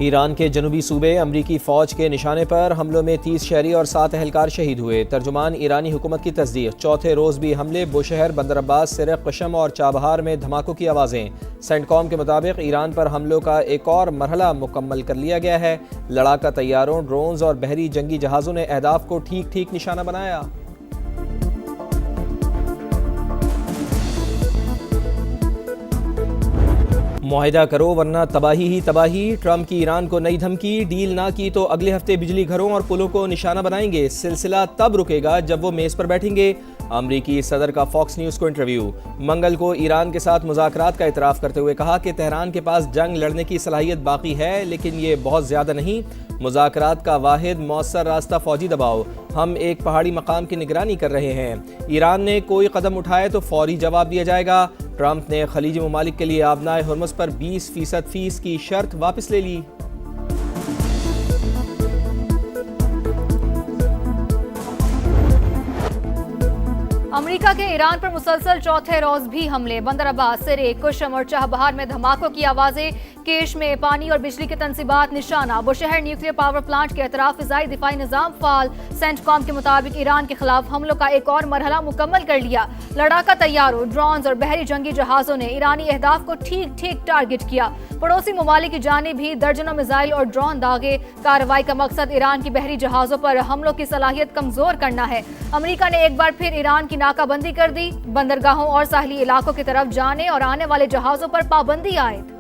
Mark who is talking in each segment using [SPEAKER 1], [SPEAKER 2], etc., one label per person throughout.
[SPEAKER 1] Iran के जनूबी सूबे अमरीकी फ़ौज के निशाने पर हमलों में 30 शहरी और 7 एहलकार शहीद हुए। तर्जुमान ईरानी हुकूमत की तस्दीक। चौथे रोज़ भी हमले बुशहर, बंदर अब्बास, सिरक, कशम और चाबहार में धमाकों की आवाज़ें। सेंटकॉम के मुताबिक ईरान पर हमलों का एक और मरहला मुकम्मल कर लिया गया है। लड़ाका तैयारों, ड्रोन्स और बहरी जंगी जहाज़ों ने अहदाफ को ठीक ठीक निशाना बनाया। मुआहिदा करो वरना तबाही ही तबाही। ट्रंप की ईरान को नई धमकी। डील ना की तो अगले हफ्ते बिजली घरों और पुलों को निशाना बनाएंगे। सिलसिला तब रुकेगा जब वो मेज़ पर बैठेंगे। अमरीकी सदर का फॉक्स न्यूज़ को इंटरव्यू। मंगल को ईरान के साथ मुज़ाकरात का इतराफ़ करते हुए कहा कि तेहरान के पास जंग लड़ने की सलाहियत बाकी है, लेकिन ये बहुत ज़्यादा नहीं। मुज़ाकरात का वाहिद मौसर रास्ता फ़ौजी दबाव। हम एक पहाड़ी मकाम की निगरानी कर रहे हैं। ईरान ने कोई कदम उठाए तो फौरी जवाब दिया जाएगा। ट्रंप ने खलीजी ममालिक के लिए आबनाए हुर्मुज़ पर 20% फीस की शर्त वापस ले ली।
[SPEAKER 2] अमेरिका के ईरान पर मुसलसल चौथे रोज भी हमले। बंदर अब्बास, सिरेक, कुशम और चाबहार में धमाकों की आवाजें। केश में पानी और बिजली के तंसीबात निशाना। बुशहर न्यूक्लियर पावर प्लांट के अतराफ फिजाई दिफाई निजाम फाल। सेंटकॉम के मुताबिक ईरान के खिलाफ हमलों का एक और मरहला मुकम्मल कर लिया। लड़ाका तैयारों, ड्रोन्स और बहरी जंगी जहाजों ने ईरानी अहदाफ को ठीक ठीक टारगेट किया। पड़ोसी ममालिक की जानिब भी दर्जनों मिसाइल और ड्रोन दागे। कार्रवाई का मकसद ईरान की बहरी जहाजों पर हमलों की सलाहियत कमजोर करना है। अमेरिका ने एक बार फिर ईरान की नाकाबंदी कर दी। बंदरगाहों और साहली इलाकों की तरफ जाने और आने वाले जहाजों पर पाबंदी आयद।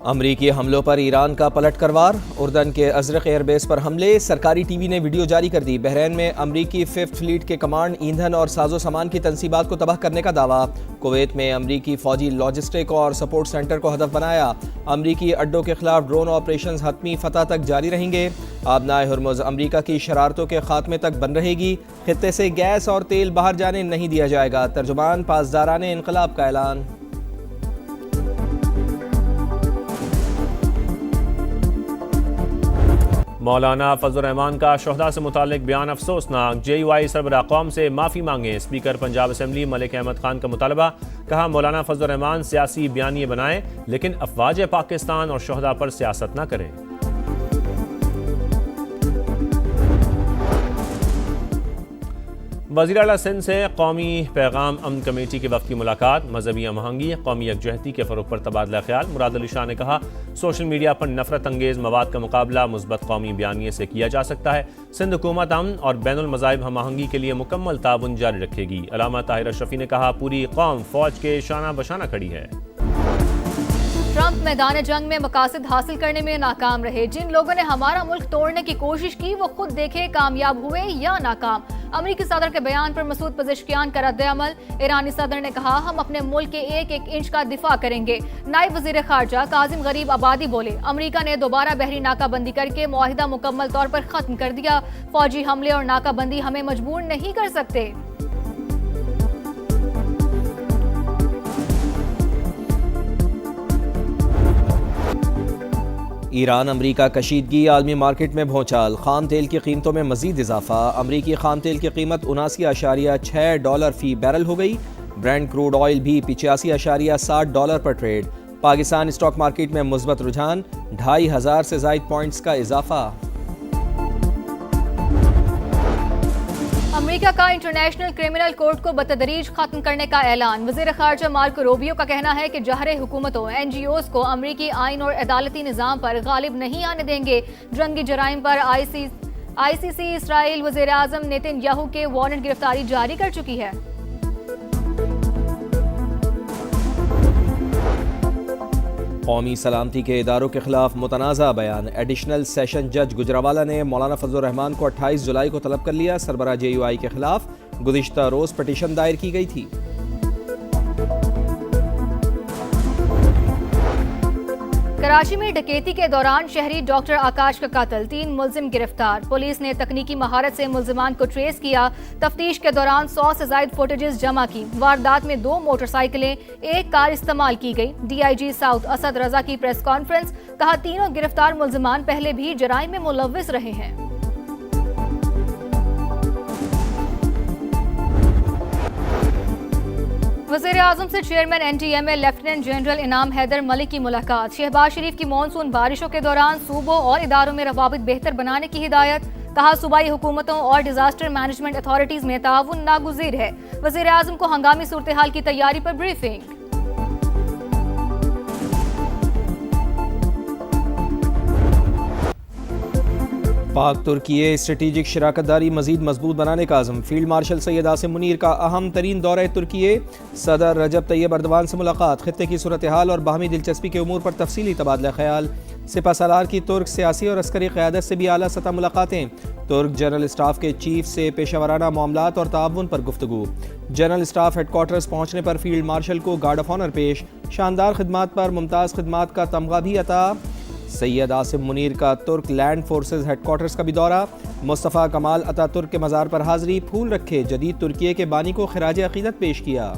[SPEAKER 1] अमरीकी हमलों पर ईरान का पलट करवार। उर्दन के अजरक एयरबेस पर हमले। सरकारी टीवी ने वीडियो जारी कर दी। बहरीन में अमरीकी 5th फ्लीट के कमांड ईंधन और साजो सामान की तनसीबात को तबाह करने का दावा। कुवैत में अमरीकी फौजी लॉजिस्टिक और सपोर्ट सेंटर को हदफ बनाया। अमरीकी अड्डों के खिलाफ ड्रोन ऑपरेशन हतमी फतह तक जारी रहेंगे। आबनाए हुर्मुज़ अमरीका की शरारतों के खात्मे तक बन रहेगी। खित्ते से गैस और तेल बाहर जाने नहीं दिया जाएगा। तर्जुमान पासदाराने इनकलाब का ऐलान।
[SPEAKER 3] मौलाना फजल रहमान का शोहदा से मुतालिक बयान अफसोसनाक। JUI सरबराह कौम से माफ़ी मांगे। स्पीकर पंजाब असम्बली मलिक अहमद खान का मुतालबा। कहा मौलाना फजल रहमान सियासी बयानिए बनाएं, लेकिन अफवाज पाकिस्तान और शोहदा पर सियासत न करें। वज़ीर आला सिंध से कौमी पैगाम अमन कमेटी के वफ़द की मुलाकात। मजहबी हमआहंगी, कौमी यकजहती के फ़रोग़ पर तबादला ख्याल। मुराद अली शाह ने कहा सोशल मीडिया पर नफरत अंगेज़ मवाद का मुकाबला मुस्बत कौमी बयानिए से किया जा सकता है। सिंध हुकूमत अमन और बैनुल मज़ाहिब हमआहंगी के लिए मुकम्मल ताउन जारी रखेगी। अलामा ताहिर अशरफी ने कहा पूरी कौम फ़ौज के शाना बशाना खड़ी है।
[SPEAKER 2] ट्रंप मैदान जंग में मकासद हासिल करने में नाकाम रहे। जिन लोगों ने हमारा मुल्क तोड़ने की कोशिश की वो खुद देखे कामयाब हुए या नाकाम। अमरीकी सदर के बयान पर मसूद पज़ेश्कियान का रद्द-ए-अमल। ईरानी सदर ने कहा हम अपने मुल्क के एक एक इंच का दिफा करेंगे। नायब वज़ीर खारजा काजिम गरीब आबादी बोले अमरीका ने दोबारा बहरी नाकाबंदी करके मुआहिदा मुकम्मल तौर पर खत्म कर दिया। फौजी हमले और नाकाबंदी हमें मजबूर नहीं कर सकते।
[SPEAKER 1] ईरान अमरीका कशीदगी। आलमी मार्केट में भौचाल। खाम तेल की कीमतों में मजीद इजाफा। अमरीकी खाम तेल की कीमत $79.6 फी बैरल हो गई। ब्रेंट क्रूड ऑयल भी $85.60 पर ट्रेड। पाकिस्तान स्टॉक मार्केट में मुस्बत रुझान। 2500 से ज़ायद पॉइंट्स का इजाफा।
[SPEAKER 2] अमेरिका का इंटरनेशनल क्रिमिनल कोर्ट को बतदरीज खत्म करने का ऐलान। वज़ीर खारजा मार्को रूबियो का कहना है कि जहरे हुकूमतों NGOs को अमरीकी आइन और अदालती निज़ाम पर गालिब नहीं आने देंगे। जंगी जराइम पर ICC इसराइल वज़ीर आज़म नेतन्याहू के वारंट गिरफ्तारी जारी कर चुकी है।
[SPEAKER 1] कौमी सलामती के इदारों के खिलाफ मुतनाज़ा बयान। एडिशनल सेशन जज गुजरावाला ने मौलाना फजल रहमान को 28 जुलाई को तलब कर लिया। सरबराह JUI के खिलाफ गुज़िश्ता रोज़ पटिशन दायर की गई थी।
[SPEAKER 2] कराची में डकैती के दौरान शहरी डॉक्टर आकाश का कातिल। 3 मुलजिम गिरफ्तार। पुलिस ने तकनीकी महारत से मुलजिमान को ट्रेस किया। तफ्तीश के दौरान 100 से ज्यादा फुटेजेस जमा की। वारदात में 2 मोटरसाइकिलें, 1 कार इस्तेमाल की गई। DIG साउथ असद रजा की प्रेस कॉन्फ्रेंस। कहा तीनों गिरफ्तार मुलजिमान पहले भी जराइम में मुलव्विस रहे हैं। वज़ीर आज़म से चेयरमैन NTMA लेफ्टिनेंट जनरल इनाम हैदर मलिक की मुलाकात। शहबाज शरीफ की मानसून बारिशों के दौरान सूबों और इदारों में रवाबित बेहतर बनाने की हिदायत। कहा सूबाई हुकूमतों और डिजास्टर मैनेजमेंट अथॉरिटीज में ताउन नागुज़ीर है। वज़ीर आज़म को हंगामी सूरत हाल की तैयारी पर ब्रीफिंग।
[SPEAKER 1] पाक तुर्की स्ट्रेटेजिक शराकतदारी मजीद मजबूत बनाने का आज़म। फील्ड मार्शल सैयद आसिम मुनीर का अहम तरीन दौरा तुर्की। सदर रजब तैयब अर्दवान से मुलाकात। खित्ते की सूरत हाल और बाहमी दिलचस्पी के उमूर पर तफसीली तबादला ख्याल। सिपा सालार की तुर्क सियासी और अस्करी क़यादत से भी आला सतह मुलाकातें। तुर्क जनरल स्टाफ के चीफ से पेशावराना मामलात और ताउन पर गुफ्तगू। जनरल स्टाफ हेडक्वार्टर्स पहुँचने पर फील्ड मार्शल को गार्ड ऑफ ऑनर पेश। शानदार खिदमात पर मुमताज़ खिदमात का तमगा भी अता। सैयद आसिम मुनीर का तुर्क लैंड फोर्सेस हेडक्वार्टर्स का भी दौरा। मुस्तफ़ा कमाल अतातुर्क के मज़ार पर हाज़री। फूल रखे। जदीद तुर्की के बानी को खिराज अक़ीदत पेश किया।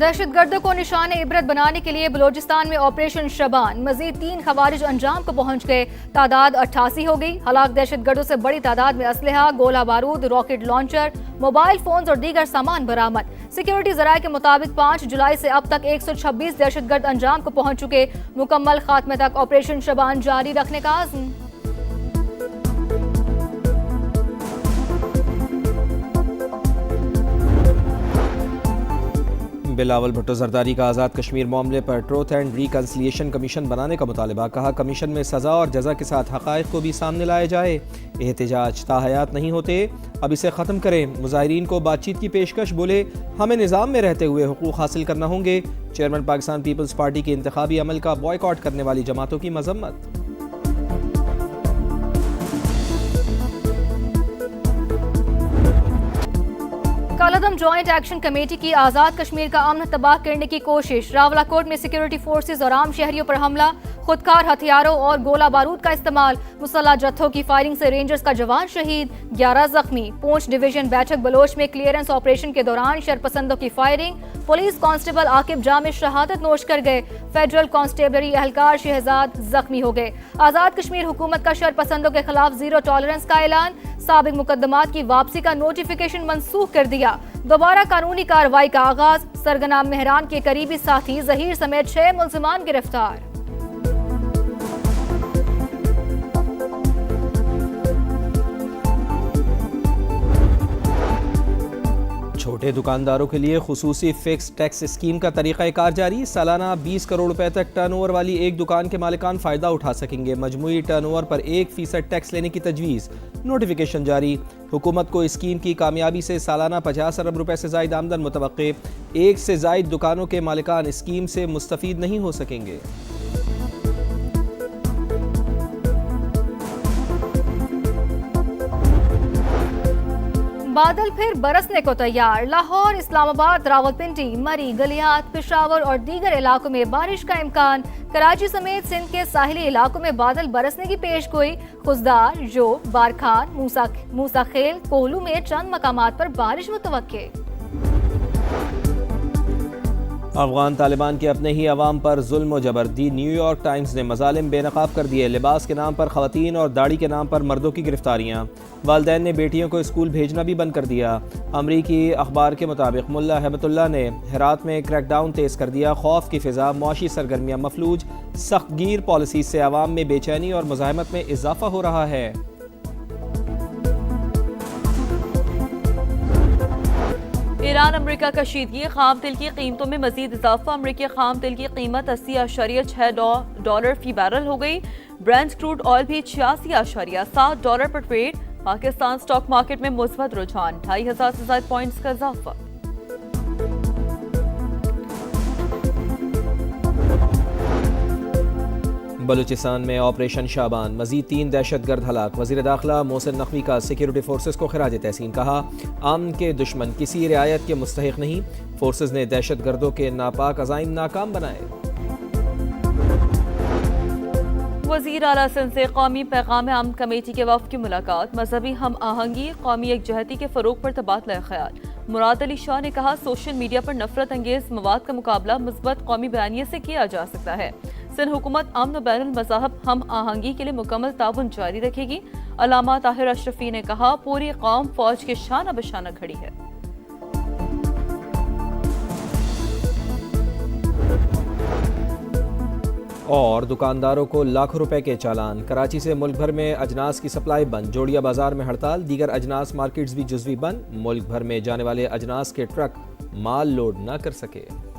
[SPEAKER 2] दहशतगर्दों को निशाने इबरत बनाने के लिए बलोचिस्तान में ऑपरेशन शबान। मजीद 3 खवारिज अंजाम को पहुंच गए। तादाद 88 हो गई। हलाक दहशतगर्दों से बड़ी तादाद में असलहा, गोला बारूद, रॉकेट लॉन्चर, मोबाइल फोन्स और दीगर सामान बरामद। सिक्योरिटी जराये के मुताबिक 5 जुलाई से अब तक 126 दहशतगर्द अंजाम को पहुंच चुके। मुकम्मल खात्मे तक ऑपरेशन शबान जारी रखने का आज़म।
[SPEAKER 1] बिलावल भुट्टो जरदारी का आज़ाद कश्मीर मामले पर ट्रूथ एंड रिकन्सिलिएशन कमीशन बनाने का मुतालबा। कहा कमीशन में सज़ा और जज़ा के साथ हक़ाइक़ को भी सामने लाया जाए। एहतजाज ताहयात नहीं होते, अब इसे ख़त्म करें। मुज़ाहिरीन को बातचीत की पेशकश। बोले हमें निज़ाम में रहते हुए हुकूक़ हासिल करना होंगे। चेयरमैन पाकिस्तान पीपल्स पार्टी के इंतखाबी अमल का बॉयकॉट करने वाली जमातों की मजम्मत।
[SPEAKER 2] कालादम जॉइंट एक्शन कमेटी की आज़ाद कश्मीर का अमन तबाह करने की कोशिश। रावलाकोट में सिक्योरिटी फोर्सेज और आम शहरियों पर हमला। खुदकार हथियारों और गोला बारूद का इस्तेमाल। मुसल्लह जत्थों की फायरिंग से रेंजर्स का जवान शहीद, 11 जख्मी। पूंछ डिवीजन बैठक बलोच में क्लियरेंस ऑपरेशन के दौरान शरपसंदों की firing. Police constable Aqib Jamid शहादत नोश कर गए। फेडरल कांस्टेबलरी एहलकार शहजाद जख्मी हो गए। आज़ाद कश्मीर हुकूमत का शरपसंदों के खिलाफ जीरो टॉलरेंस का ऐलान। साबिक मुकदमात की वापसी का नोटिफिकेशन मनसूख कर दिया। दोबारा कानूनी कार्रवाई का आगाज। सरगना मेहरान के करीबी साथी जहीर समेत 6 मुल्जिमान गिरफ्तार।
[SPEAKER 1] छोटे दुकानदारों के लिए खुसूसी फिक्स टैक्स स्कीम का तरीक़ाकार जारी। सालाना 20 करोड़ रुपए तक टर्नओवर वाली एक दुकान के मालिकान फ़ायदा उठा सकेंगे। मजमूई टर्नओवर पर 1% टैक्स लेने की तजवीज़। नोटिफिकेशन जारी। हुकूमत को स्कीम की कामयाबी से सालाना 50 अरब रुपए से ज़ायद आमदन मुतवक्के। 1 से ज़ायद दुकानों के मालिकान स्कीम से मुस्तफ़ीद नहीं हो सकेंगे।
[SPEAKER 2] बादल फिर बरसने को तैयार। लाहौर, इस्लामाबाद, रावलपिंडी, मरी, गलियात, पेशावर और दीगर इलाकों में बारिश का इम्कान। कराची समेत सिंध के साहिली इलाकों में बादल बरसने की पेशगोई। खुजदार, जो, बारखान, मूसा खेल, कोहलू में चंद मकामात पर बारिश मुतवक्के।
[SPEAKER 1] अफगान तालिबान के अपने ही अवाम पर जुल्म और जबर। दी न्यूयॉर्क टाइम्स ने मजालिम बेनकाब कर दिए। लिबास के नाम पर खवातीन और दाढ़ी के नाम पर मर्दों की गिरफ्तारियाँ। वालिदैन ने बेटियों को स्कूल भेजना भी बंद कर दिया। अमरीकी अखबार के मुताबिक मुल्ला हेबतुल्लाह ने हेरात में क्रैकडाउन तेज कर दिया। खौफ की फिजा, मुआशी सरगर्मियाँ मफलूज। सख्तगीर पॉलिसी से आवाम में बेचैनी और मुज़ाहमत में इजाफा हो रहा है।
[SPEAKER 4] ईरान अमेरिका कशीदगी। खाम तेल की कीमतों में मजीद इजाफा। अमेरिकी खाम तेल की कीमत 80.6 फी बैरल हो गई। ब्रेंट क्रूड ऑयल भी 86.7 डॉलर पर ट्रेड। पाकिस्तान स्टॉक मार्केट में मुस्बत रुझान। 2500 से ज्यादा पॉइंट्स का इजाफा।
[SPEAKER 1] बलूचिस्तान में ऑपरेशन शाबान। मजीद 3 दहशतगर्द हलाक। वज़ीर दाखिला मोहसिन नकवी का सिक्योरिटी फोर्सेस को खिराज तहसीन। कहा अमन के दुश्मन किसी रियायत के मुस्तहिक नहीं। फोर्सेस ने दहशतगर्दों के नापाक अज़ाइम नाकाम बनाए।
[SPEAKER 4] वज़ीर आला सिंध से कौमी पैगाम अमन कमेटी के वफ़द की मुलाकात। मजहबी हम आहंगी, कौमी यकजहती के फ़रोग पर तबादला ख्याल। मुराद अली शाह ने कहा सोशल मीडिया पर नफरत अंगेज मवाद का मुकाबला मुस्बत कौमी बयानिए से किया जा सकता है। सिंध हुकूमत अमन बैनुल मज़ाहब हम आहंगी के लिए मुकम्मल ताउन जारी रखेगी। अल्लामा ताहिर अशरफी ने कहा, पूरी कौम फौज के शाना बशाना खड़ी है।
[SPEAKER 1] और दुकानदारों को लाखों रुपए के चालान। कराची से मुल्क भर में अजनास की सप्लाई बंद। जोड़िया बाजार में हड़ताल। दीगर अजनास मार्केट्स भी जुज़वी बंद। मुल्क भर में जाने वाले अजनास के ट्रक माल लोड न कर सके।